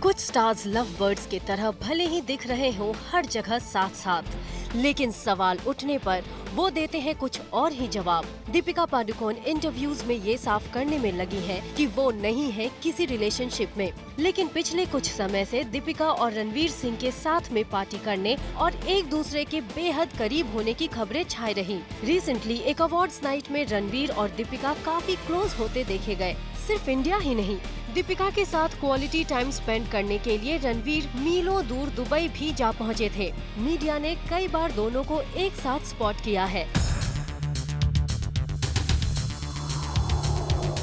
कुछ stars love birds की तरह भले ही दिख रहे हों हर जगह साथ साथ, लेकिन सवाल उठने पर वो देते हैं कुछ और ही जवाब। दीपिका पादुकोण इंटरव्यूज में ये साफ करने में लगी है कि वो नहीं है किसी रिलेशनशिप में, लेकिन पिछले कुछ समय से दीपिका और रणवीर सिंह के साथ में पार्टी करने और एक दूसरे के बेहद करीब होने की खबरें छाई रही। रिसेंटली एक अवार्ड्स नाइट में रणवीर और दीपिका काफी क्लोज होते देखे गए। सिर्फ इंडिया ही नहीं, दीपिका के साथ क्वालिटी टाइम स्पेंड करने के लिए रणवीर मीलों दूर दुबई भी जा पहुंचे थे। मीडिया ने कई बार दोनों को एक साथ स्पॉट किया है।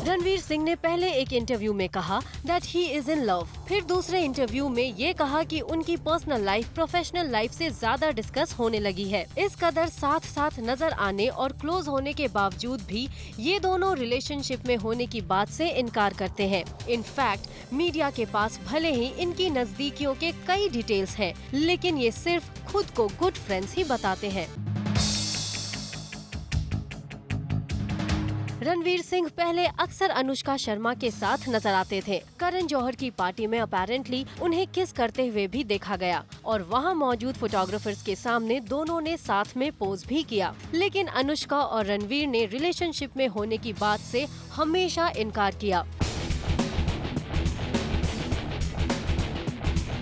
रणवीर सिंह ने पहले एक इंटरव्यू में कहा that he is in love. फिर दूसरे इंटरव्यू में ये कहा कि उनकी पर्सनल लाइफ प्रोफेशनल लाइफ से ज्यादा डिस्कस होने लगी है। इस कदर साथ साथ नजर आने और क्लोज होने के बावजूद भी ये दोनों रिलेशनशिप में होने की बात से इनकार करते हैं। इनफैक्ट मीडिया के पास भले ही इनकी नजदीकियों के कई डिटेल्स हैं, लेकिन ये सिर्फ खुद को गुड फ्रेंड्स ही बताते हैं। रणवीर सिंह पहले अक्सर अनुष्का शर्मा के साथ नजर आते थे। करण जौहर की पार्टी में अपेरेंटली उन्हें किस करते हुए भी देखा गया और वहां मौजूद फोटोग्राफर्स के सामने दोनों ने साथ में पोज भी किया। लेकिन अनुष्का और रणवीर ने रिलेशनशिप में होने की बात से हमेशा इनकार किया।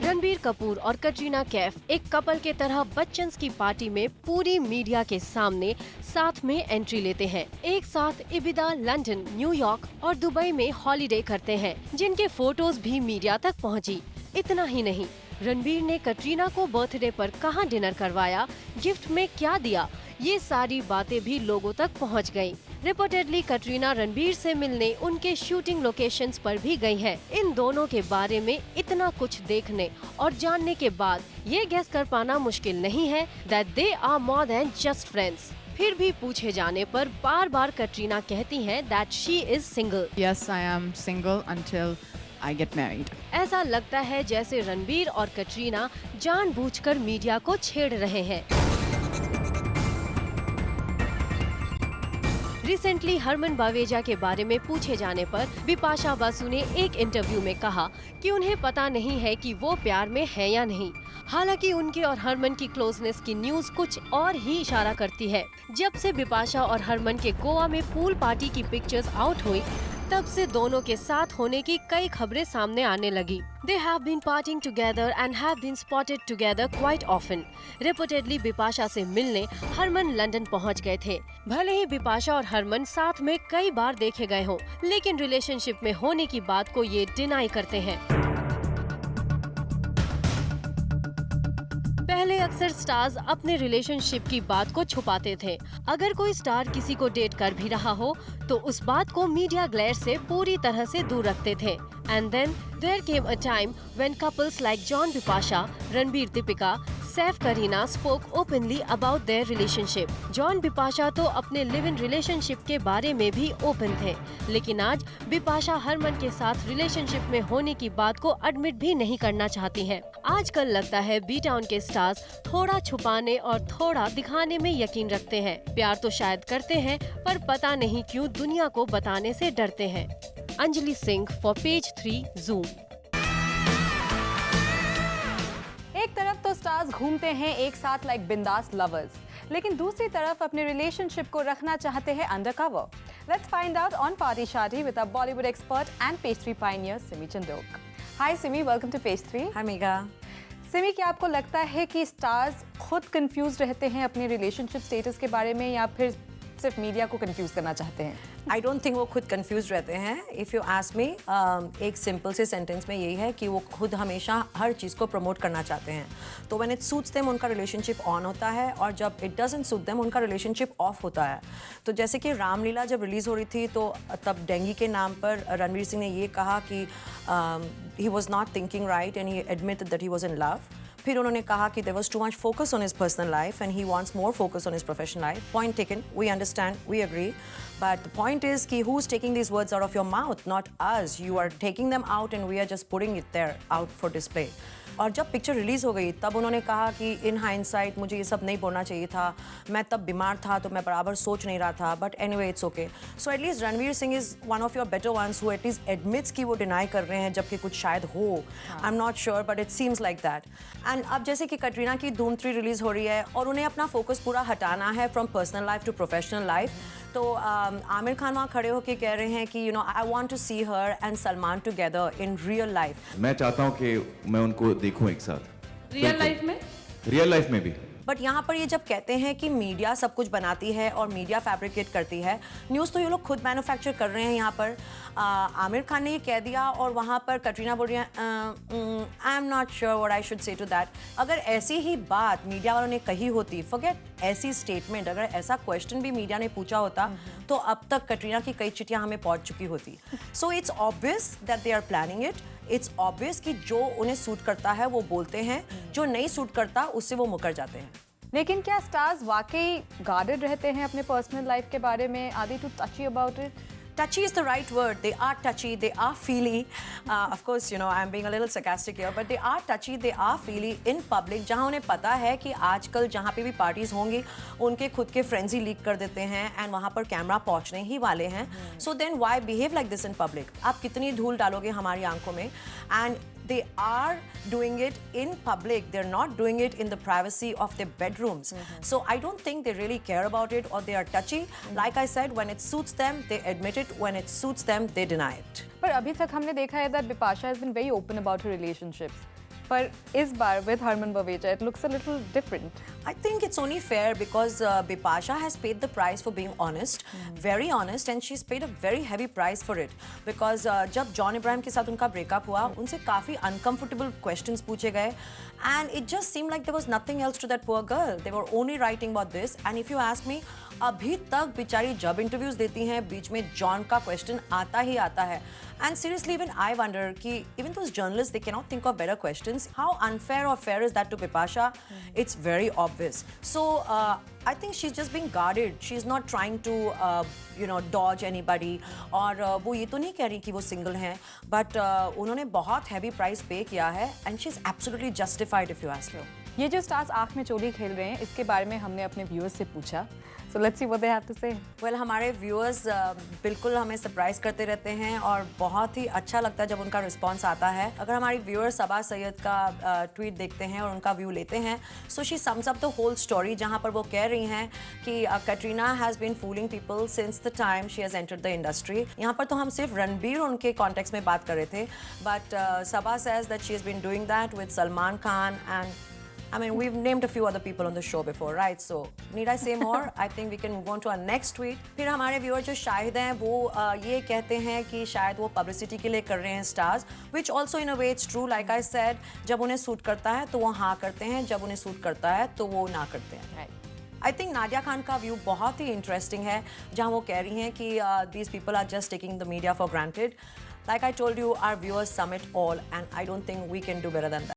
रणबीर कपूर और कटरीना कैफ एक कपल के तरह बच्चन्स की पार्टी में पूरी मीडिया के सामने साथ में एंट्री लेते हैं। एक साथ इबिदा, लंदन, न्यूयॉर्क और दुबई में हॉलिडे करते हैं, जिनके फोटोज भी मीडिया तक पहुंची। इतना ही नहीं, रणबीर ने कटरीना को बर्थडे पर कहां डिनर करवाया, गिफ्ट में क्या दिया, ये सारी बातें भी लोगों तक पहुंच गयी। रिपोर्टेडली कटरीना रणबीर से मिलने उनके शूटिंग लोकेशंस पर भी गई है। इन दोनों के बारे में इतना कुछ देखने और जानने के बाद ये गेस कर पाना मुश्किल नहीं है that they are more than just friends. फिर भी पूछे जाने पर बार बार कटरीना कहती हैं that she is single. Yes, I am single until I get married. ऐसा लगता है जैसे रणबीर और कटरीना जानबूझकर मीडिया को छेड़ रहे हैं। रिसेंटली हरमन बावेजा के बारे में पूछे जाने पर बिपाशा बासु ने एक इंटरव्यू में कहा कि उन्हें पता नहीं है कि वो प्यार में है या नहीं। हालांकि उनके और हरमन की क्लोजनेस की न्यूज कुछ और ही इशारा करती है। जब से बिपाशा और हरमन के गोवा में पूल पार्टी की पिक्चर्स आउट हुई, तब से दोनों के साथ होने की कई खबरें सामने आने लगी। They have been partying together and have been spotted together quite often. Reportedly Bipasha से मिलने हरमन लंदन पहुंच गए थे। भले ही बिपाशा और हरमन साथ में कई बार देखे गए हों, लेकिन रिलेशनशिप में होने की बात को ये डिनाई करते हैं। पहले अक्सर स्टार्स अपने रिलेशनशिप की बात को छुपाते थे। अगर कोई स्टार किसी को डेट कर भी रहा हो तो उस बात को मीडिया ग्लेयर से पूरी तरह से दूर रखते थे। And then there came a time when couples like John Bipasha, Ranbir Deepika, Saif Kareena spoke openly about their relationship. John Bipasha तो अपने लिव इन रिलेशनशिप के बारे में भी ओपन थे, लेकिन आज बिपाशा हरमन के साथ रिलेशनशिप में होने की बात को एडमिट भी नहीं करना चाहती हैं। आजकल लगता है बी टाउन के स्टार्स थोड़ा छुपाने और थोड़ा दिखाने में यकीन रखते हैं। प्यार तो शायद करते हैं, पर पता नहीं क्यों दुनिया को बताने से डरते हैं। Anjali Singh for page 3 zoom. एक तरफ तो स्टार्स घूमते हैं एक साथ लाइक बिंदास लवर्स, लेकिन दूसरी तरफ अपने रिलेशनशिप को रखना चाहते हैं undercover. Let's find out on party शादी with a Bollywood expert and page 3 pioneer Simi Chandok. Hi Simi, welcome to page 3। Hi Megha. Simi, क्या आपको लगता है कि स्टार्स खुद कंफ्यूज रहते हैं अपने रिलेशनशिप स्टेटस के बारे में, या फिर सिर्फ मीडिया को कंफ्यूज करना चाहते हैं? आई डोंट थिंक वो खुद कंफ्यूज रहते हैं। इफ़ यू आस्क मी, एक सिंपल से सेंटेंस में यही है कि वो खुद हमेशा हर चीज़ को प्रमोट करना चाहते हैं। तो व्हेन इट सूट्स देम उनका रिलेशनशिप ऑन होता है, और जब इट डजंट सूट देम उनका रिलेशनशिप ऑफ होता है। तो जैसे कि रामलीला जब रिलीज़ हो रही थी, तो तब डेंगी के नाम पर रणवीर सिंह ने ये कहा कि he was not thinking right and he admitted that he was in love. फिर उन्होंने कहा कि there was too much focus on his personal life and he wants more focus on his professional life. Point taken, we understand, we agree, but the point is कि who is taking these words out of your mouth, not us. You are taking them out and we are just putting it there out for display. और जब picture release हो गई तब उन्होंने कहा कि in hindsight मुझे ये सब नहीं बोलना चाहिए था, मैं तब बीमार था तो मैं बराबर सोच नहीं रहा था, but anyway it's okay. So at least Ranveer Singh is one of your better ones who at least admits कि वो डिनाई कर रहे हैं जबकि कुछ शायद हो। आई am not sure but it seems like that. And अब जैसे कि कटरीना की धूम 3 रिलीज़ हो रही है और उन्हें अपना फोकस पूरा हटाना है from personal life to professional life, तो आमिर खान वहाँ खड़े होकर कह रहे हैं कि I want to see her and Salman together in real life. मैं चाहता हूँ कि मैं उनको देखूं एक साथ रियल लाइफ में रियल लाइफ में भी। बट यहाँ पर ये जब कहते हैं कि मीडिया सब कुछ बनाती है और मीडिया फैब्रिकेट करती है, न्यूज़ तो ये लोग खुद मैन्युफैक्चर कर रहे हैं। यहाँ पर आमिर खान ने ये कह दिया और वहाँ पर कटरीना बोल रही है I am not sure what I should say to that. अगर ऐसी ही बात मीडिया वालों ने कही होती, फॉरगेट ऐसी स्टेटमेंट, अगर ऐसा क्वेश्चन भी मीडिया ने पूछा होता तो अब तक कटरीना की कई चिट्ठियाँ हमें पहुँच चुकी होती। So it's obvious that they are planning it. It's obvious कि जो उन्हें सूट करता है वो बोलते हैं, जो नहीं सूट करता उससे वो मुकर जाते हैं। लेकिन क्या स्टार्स वाकई गार्डेड रहते हैं अपने पर्सनल लाइफ के बारे में? Are they too touchy about it? Touchy is the right word. They are touchy, they are feely. Of course, you know, I'm being a little sarcastic here, but they are touchy, they are feely in public. जहाँ उन्हें पता है कि आजकल जहाँ पे भी parties होंगी उनके खुद के फ्रेंड्स ही लीक कर देते हैं एंड वहाँ पर कैमरा पहुँचने ही वाले हैं। So then why behave like this in public? आप कितनी धूल डालोगे हमारी आंखों में? And they are doing it in public. They're not doing it in the privacy of their bedrooms. So I don't think they really care about it or they are touchy. Like I said, when it suits them, they admit it. When it suits them, they deny it. पर अभी तक हमने देखा है that Bipasha has been very open about her relationships. पर इस बार with Harman Baweja, it looks a little different. I think it's only fair because Bipasha has paid the price for being honest, very honest, and she's paid a very heavy price for it. Because जब John Ibrahim के साथ उनका breakup हुआ, उनसे काफ़ी uncomfortable questions पूछे गए, and it just seemed like there was nothing else to that poor girl. They were only writing about this, and if you ask me, अभी तक बेचारी जब इंटरव्यूज देती हैं बीच में जॉन का क्वेश्चन आता ही आता है। And seriously even I wonder कि even those journalist they can not think of better questions. How unfair और fair is that to Bipasha? It's very obvious. So I think she's just being guarded. She's not trying to, dodge anybody. और वो ये तो नहीं कह रही कि वो सिंगल हैं, but उन्होंने बहुत हैवी प्राइस पे किया है and she's absolutely justified if you ask me. ये जो स्टार्स आँख में चोली खेल रहे हैं, इसके बारे में हमने अपने व्यूअर्स से पूछा। So let's see what they have to say. Well, हमारे व्यूअर्स बिल्कुल हमें सरप्राइज करते रहते हैं और बहुत ही अच्छा लगता है जब उनका रिस्पॉन्स आता है। अगर हमारी व्यूअर्स सबा सैयद का ट्वीट देखते हैं और उनका व्यू लेते हैं, so she sums up the whole story, जहाँ पर वो कह रही हैं कि Katrina has been fooling people since the time she has entered the industry. यहाँ पर तो हम सिर्फ रणबीर और उनके कॉन्टेक्स्ट में बात कर रहे थे, but Saba says that she has been doing that with Salman Khan and I mean, we've named a few other people on the show before, right? So, need I say more? I think we can move on to our next tweet. फिर हमारे viewer जो शाहिद हैं वो ये कहते हैं कि शायद वो पब्लिसिटी के लिए कर रहे हैं stars, which also in a way it's true. Like I said, जब उन्हें सूट करता है तो वो हाँ करते हैं, जब उन्हें सूट करता है तो वो ना करते हैं। आई थिंक नादिया खान का व्यू बहुत ही इंटरेस्टिंग है, जहाँ वो कह रही हैं कि these people are just taking the media for granted. Like I told you, our viewers sum it all, and I don't think we can do better than that.